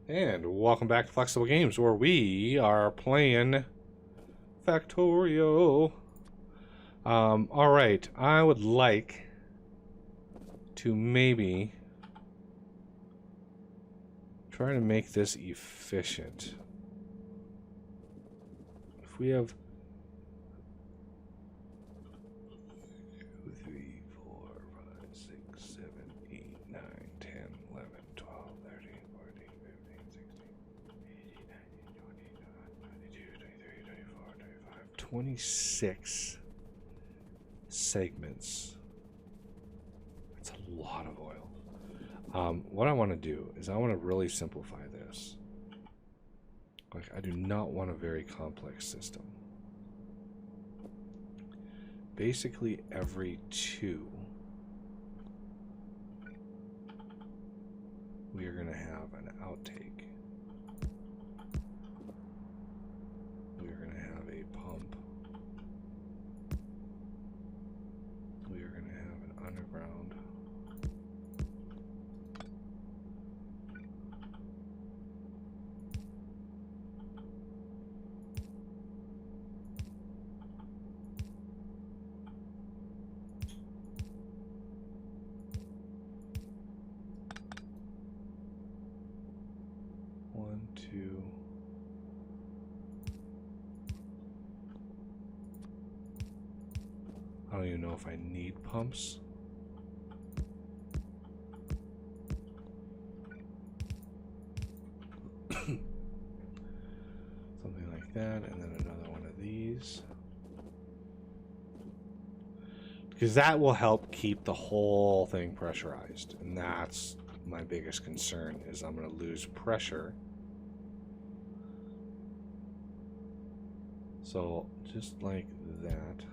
And welcome back to Flexible Games, where we are playing Factorio. Alright, I would like to maybe try to make this efficient. If we have 2, 3, 4, 5, 6, 7, 8, 9, 10, 11, 12, 13, 14, 15, 16, 18, 19, 20, 22, 23, 24, 25, 26 segments. That's a lot of oil. What I want to do is I want to really simplify this. Like, I do not want a very complex system. Basically, every 2, we are going to have an outtake. We are going to have a pump. We are going to have an underground. One, two. I don't even know if I need pumps. Something like that, and then another one of these. Because that will help keep the whole thing pressurized. And that's my biggest concern, is I'm going to lose pressure. So, just like that.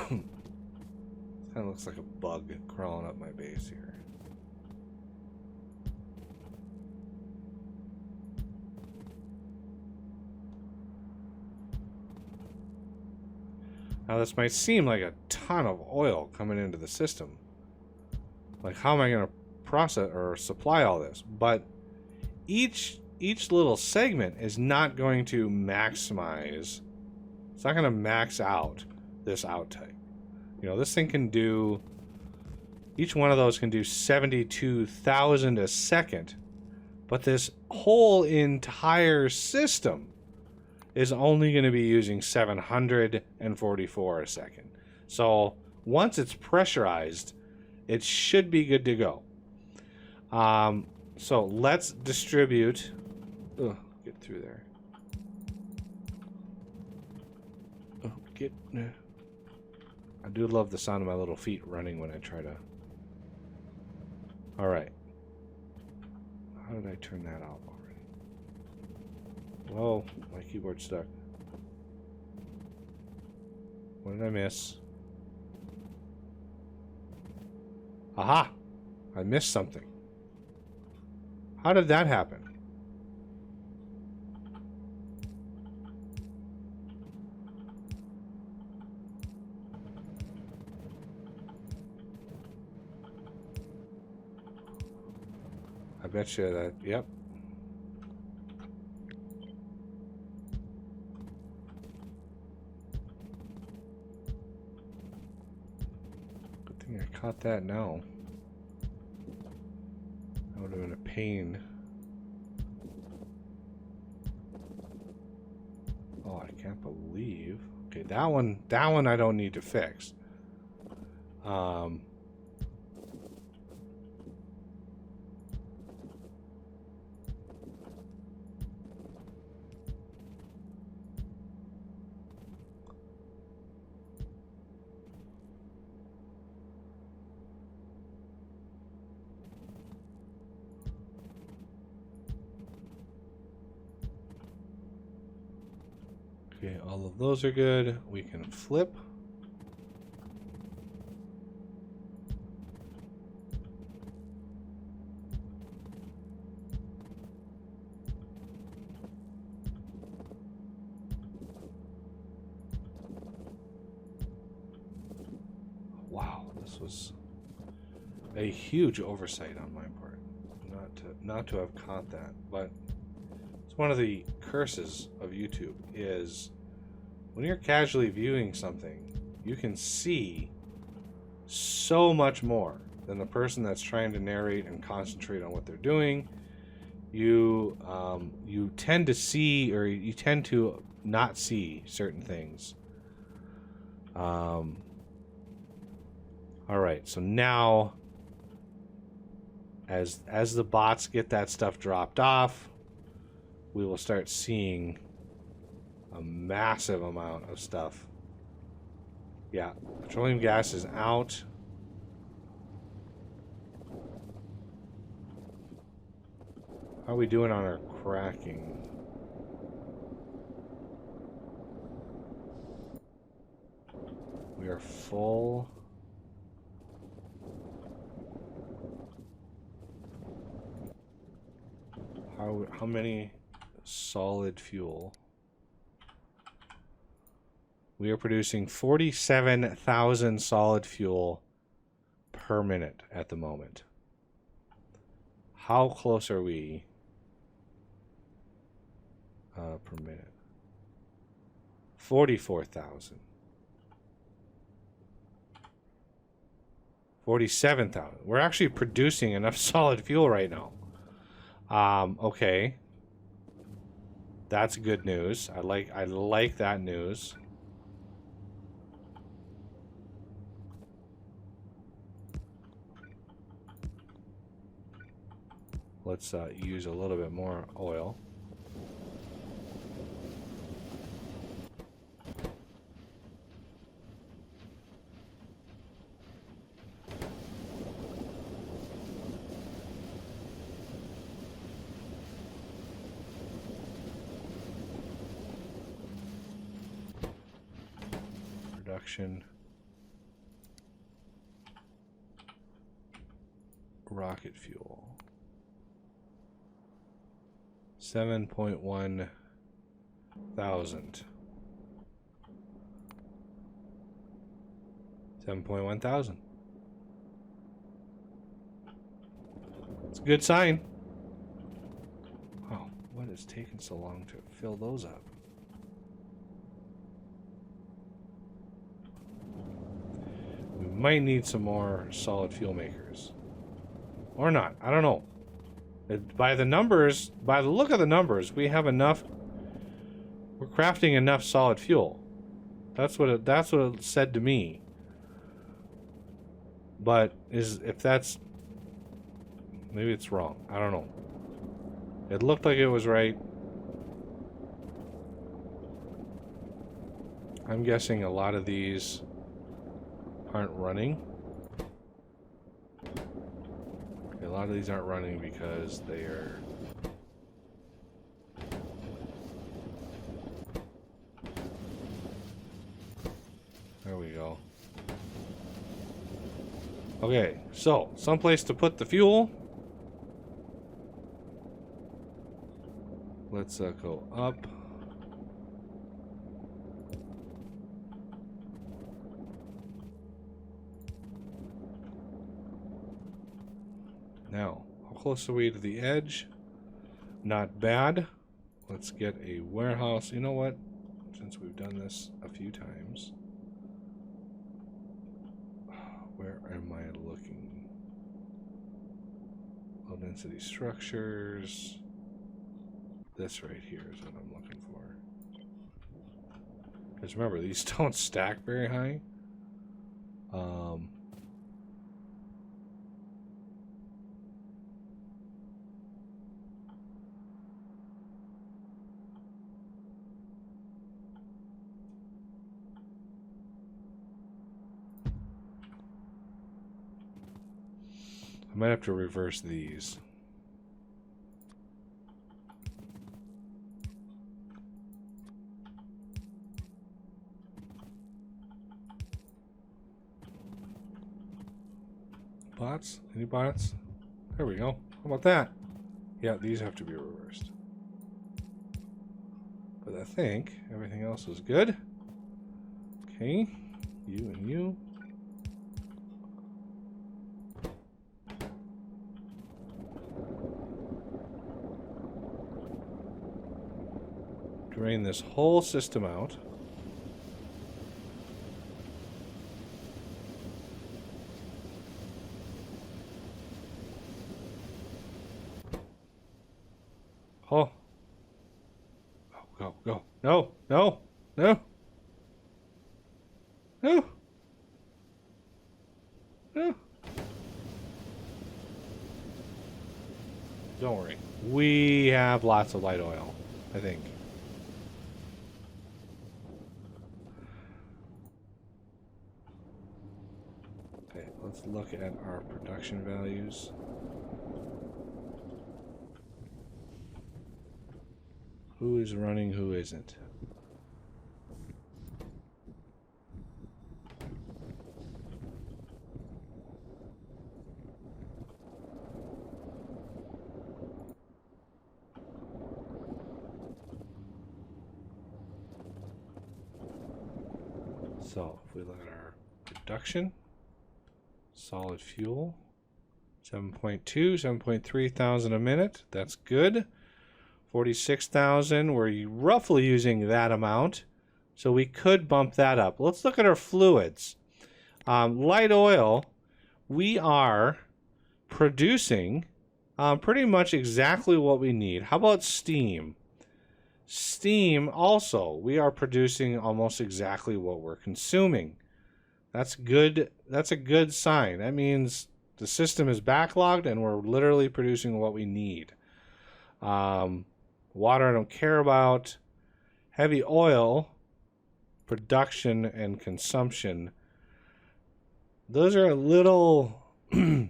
Kind of looks like a bug crawling up my base here. Now this might seem like a ton of oil coming into the system. Like, how am I going to process or supply all this? But each little segment is not going to maximize. It's not going to max out this outtake. You know, this thing can do, each one of those can do 72,000 a second. But this whole entire system is only going to be using 744 a second. So once it's pressurized, it should be good to go. So let's distribute. Oh, get through there. Oh, get. I do love the sound of my little feet running when I try to. All right. How did I turn that out already? Whoa, my keyboard's stuck. What did I miss? Aha! I missed something. How did that happen? I bet you that, yep. Good thing I caught that now. That would have been a pain. Oh, I can't believe. Okay, that one I don't need to fix. Okay, all of those are good. We can flip. Wow, this was a huge oversight on my part. Not to have caught that, but it's one of the curses of YouTube is when you're casually viewing something, you can see so much more than the person that's trying to narrate and concentrate on what they're doing. You tend to see, or you tend to not see certain things. All right, so now as the bots get that stuff dropped off, we will start seeing a massive amount of stuff. Yeah, petroleum gas is out. How are we doing on our cracking? We are full. How many solid fuel? We are producing 47,000 solid fuel per minute at the moment. How close are we per minute? 44,000. 47,000. We're actually producing enough solid fuel right now. Okay. That's good news. I like that news. Let's use a little bit more oil. Production. Rocket fuel. 7.1 thousand. 7.1 thousand. It's a good sign. Oh, what is taking so long to fill those up? We might need some more solid fuel makers. Or not. I don't know. By the numbers, by the look of the numbers, we have enough. We're crafting enough solid fuel. That's what it said to me. But if that's, maybe it's wrong. I don't know. It looked like it was right. I'm guessing a lot of these aren't running. A lot of these aren't running because they are there we go. Okay, so someplace to put the fuel. Let's go up. Now, how close are we to the edge? Not bad. Let's get a warehouse. You know what? Since we've done this a few times. Where am I looking? Low density structures. This right here is what I'm looking for. Because remember, these don't stack very high. I might have to reverse these. Bots? Any bots? There we go. How about that? Yeah, these have to be reversed. But I think everything else is good. Okay. You and you. drain this whole system out. Oh. Go, go. No, no, no. No. No. Don't worry. We have lots of light oil, I think. Okay, let's look at our production values. Who is running, who isn't? So, if we look at our production, solid fuel, 7.2, 7.3 thousand a minute, that's good. 46,000, we're roughly using that amount, so we could bump that up. Let's look at our fluids. Light oil, we are producing pretty much exactly what we need. How about steam? Steam also, we are producing almost exactly what we're consuming. That's good. That's a good sign. That means the system is backlogged and we're literally producing what we need. Water I don't care about. Heavy oil production and consumption. Those are a little those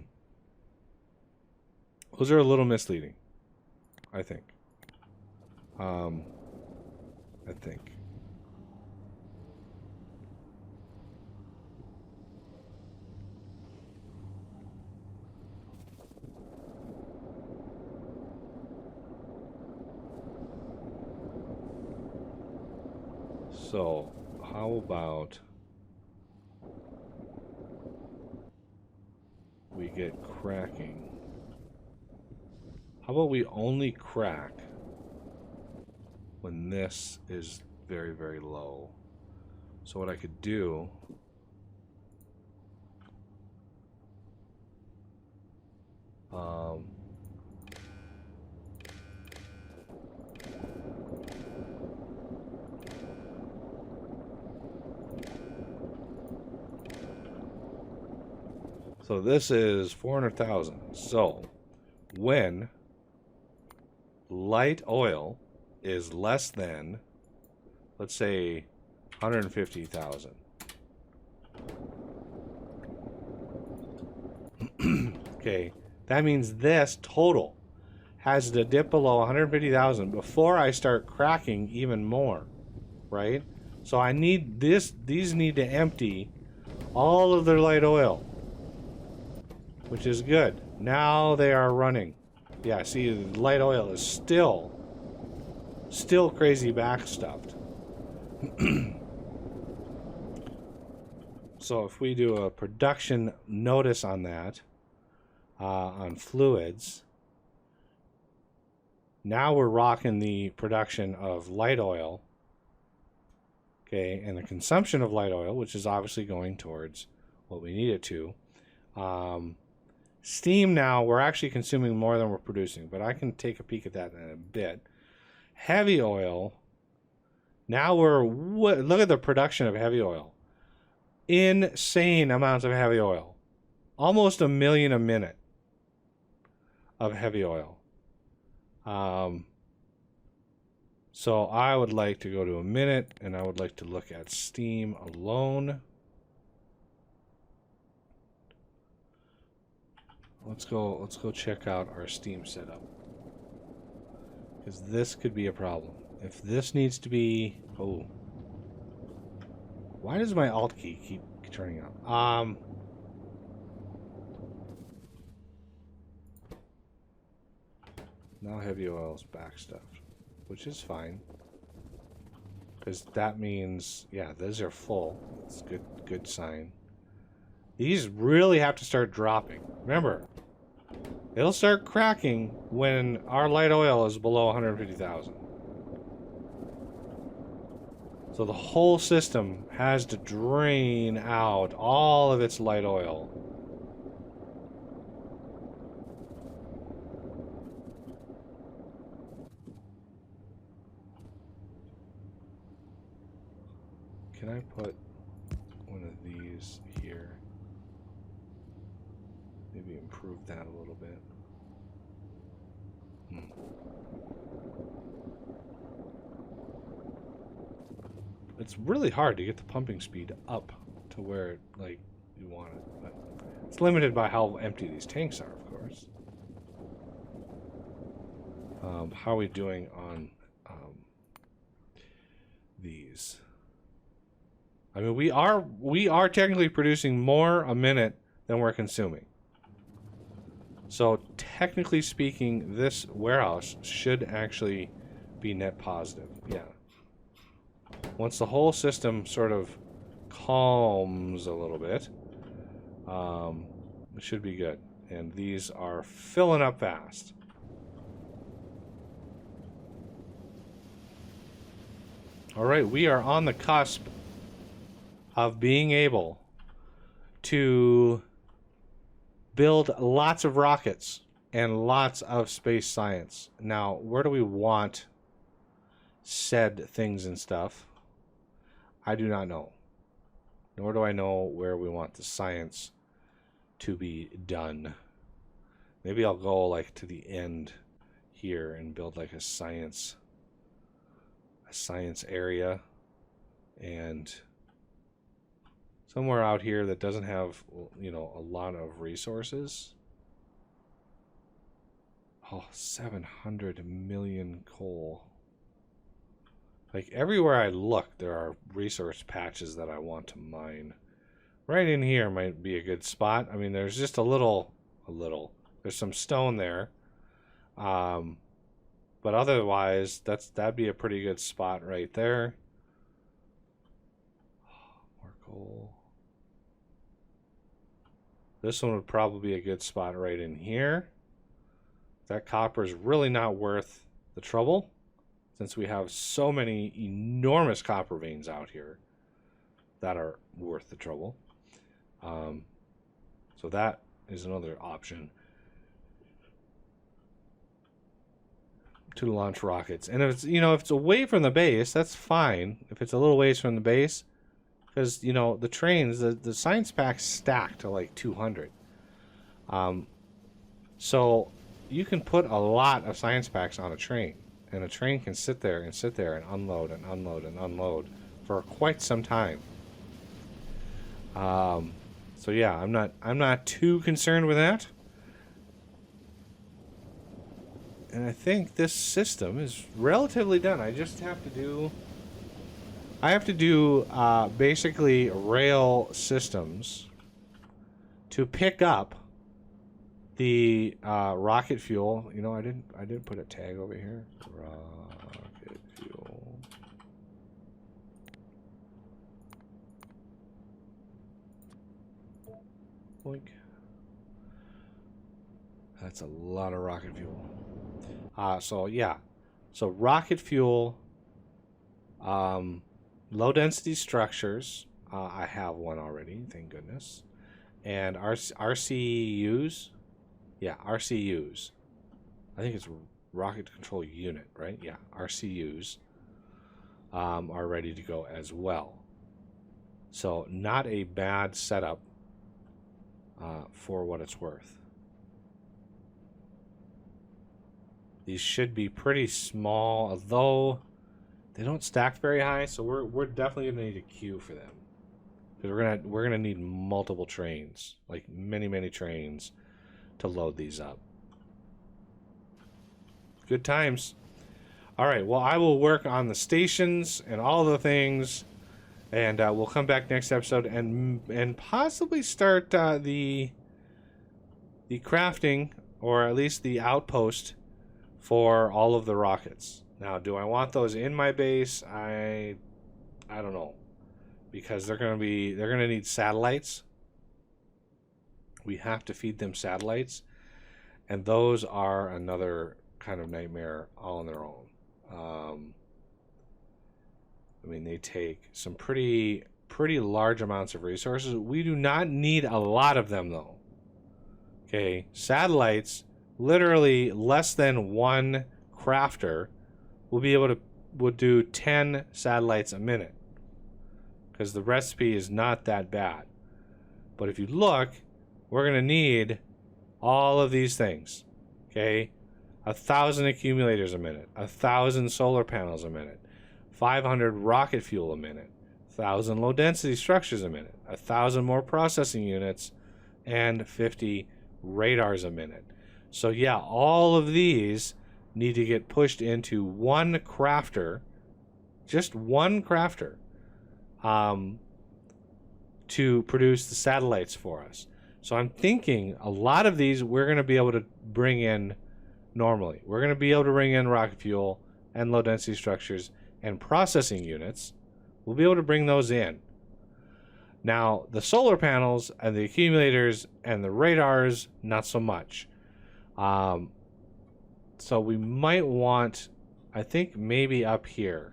are a little misleading, I think. I think. So, how about we get cracking? How about we only crack when this is very, very low? So what I could do so this is 400,000. So when light oil is less than, let's say, 150,000. Okay, that means this total has to dip below 150,000 before I start cracking even more, right? So I need this, these need to empty all of their light oil, which is good. Now they are running. Yeah, see, the light oil is still crazy backstuffed. So if we do a production notice on that, on fluids, now we're rocking the production of light oil, okay, and the consumption of light oil, which is obviously going towards what we need it to. Steam now, we're actually consuming more than we're producing, but I can take a peek at that in a bit. Heavy oil, now look at the production of heavy oil. Insane amounts of heavy oil. Almost 1 million a minute of heavy oil. So I would like to go to a minute, and I would like to look at steam alone. Let's go check out our steam setup, because this could be a problem. If this needs to be, oh, why does my alt key keep turning on? Now heavy oil is backstuffed, which is fine, because that means, yeah, those are full. It's good sign. These really have to start dropping. Remember, it'll start cracking when our light oil is below 150,000. So the whole system has to drain out all of its light oil. Can I put one of these here? Maybe improve that a little bit. It's really hard to get the pumping speed up to where like you want it, but it's limited by how empty these tanks are, of course. How are we doing on these? I mean, we are technically producing more a minute than we're consuming. So technically speaking, this warehouse should actually be net positive. Yeah. Once the whole system sort of calms a little bit, it should be good. And these are filling up fast. All right, we are on the cusp of being able to build lots of rockets and lots of space science. Now, where do we want said things and stuff? I do not know. Nor do I know where we want the science to be done. Maybe I'll go like to the end here and build like a science area, and somewhere out here that doesn't have, you know, a lot of resources. Oh, 700 million coal. Like everywhere I look, there are resource patches that I want to mine. Right in here might be a good spot. I mean, there's just a little. There's some stone there. But otherwise, that'd be a pretty good spot right there. More coal. This one would probably be a good spot right in here. That copper is really not worth the trouble, since we have so many enormous copper veins out here that are worth the trouble. So that is another option to launch rockets. And if it's, you know, if it's away from the base, that's fine. If it's a little ways from the base, because, you know, the trains, the science packs stack to like 200. So you can put a lot of science packs on a train, and a train can sit there and unload and unload and unload for quite some time. So yeah, I'm not too concerned with that. And I think this system is relatively done. I just have to do basically rail systems to pick up the rocket fuel. You know, I didn't put a tag over here. Rocket fuel. Boink. That's a lot of rocket fuel. So yeah, so rocket fuel, low density structures. I have one already, thank goodness. And RCUs, yeah, RCUs. I think it's rocket control unit, right? Yeah, RCUs are ready to go as well. So not a bad setup for what it's worth. These should be pretty small, although they don't stack very high, so we're definitely gonna need a queue for them, because we're gonna need multiple trains, like many trains, to load these up. Good times. All right, well, I will work on the stations and all the things, and we'll come back next episode and possibly start the crafting, or at least the outpost for all of the rockets. Now, do I want those in my base? I don't know, because they're gonna need satellites. We have to feed them satellites, and those are another kind of nightmare all on their own. I mean, they take some pretty large amounts of resources. We do not need a lot of them, though. Okay, satellites, literally less than one crafter would do 10 satellites a minute, because the recipe is not that bad. But if you look, we're going to need all of these things. Okay, 1,000 accumulators a minute, 1,000 solar panels a minute, 500 rocket fuel a minute, 1,000 low density structures a minute, 1,000 more processing units, and 50 radars a minute. So yeah, all of these need to get pushed into one crafter, just one crafter, to produce the satellites for us. So I'm thinking a lot of these we're going to be able to bring in normally. We're going to be able to bring in rocket fuel and low density structures and processing units. We'll be able to bring those in. Now, the solar panels and the accumulators and the radars, not so much. So we might want, I think maybe up here.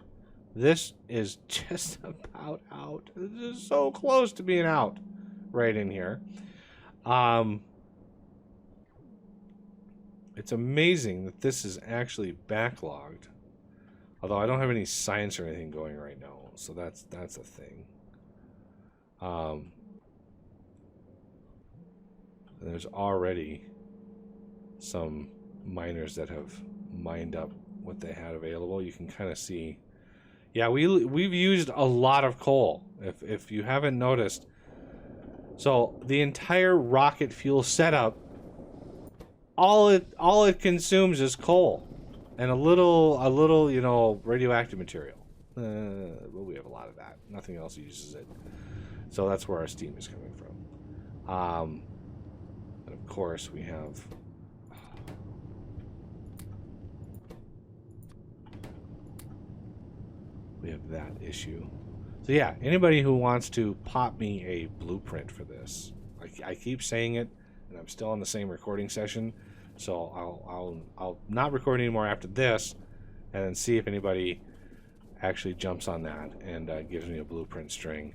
This is just about out. This is so close to being out right in here. It's amazing that this is actually backlogged. Although I don't have any science or anything going right now. So that's a thing. There's already some miners that have mined up what they had available. You can kind of see. Yeah, we've used a lot of coal. If you haven't noticed. So the entire rocket fuel setup, all it consumes is coal and a little radioactive material. But we have a lot of that. Nothing else uses it. So that's where our steam is coming from. And of course we have that issue. So yeah, anybody who wants to pop me a blueprint for this, I keep saying it, and I'm still on the same recording session, so I'll not record anymore after this, and then see if anybody actually jumps on that and gives me a blueprint string.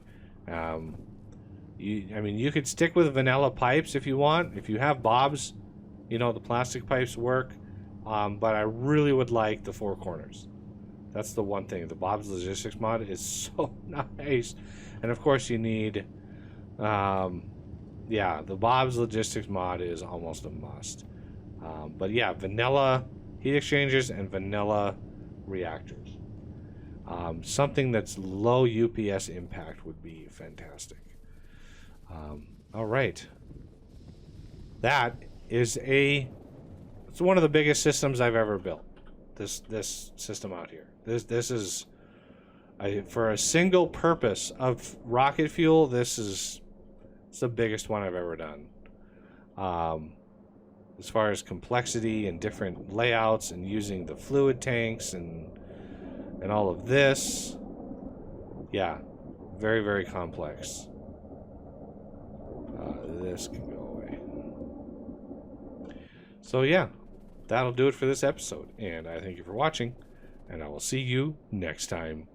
You could stick with vanilla pipes if you want. If you have bobs, the plastic pipes work, but I really would like the four corners. That's the one thing. The Bob's Logistics mod is so nice. And of course you need, the Bob's Logistics mod is almost a must. But yeah, vanilla heat exchangers and vanilla reactors. Something that's low UPS impact would be fantastic. All right. That is it's one of the biggest systems I've ever built. This system out here. This is for a single purpose of rocket fuel. It's the biggest one I've ever done. As far as complexity and different layouts and using the fluid tanks and all of this, yeah, very, very complex. This can go away. So yeah, that'll do it for this episode, and I thank you for watching, and I will see you next time.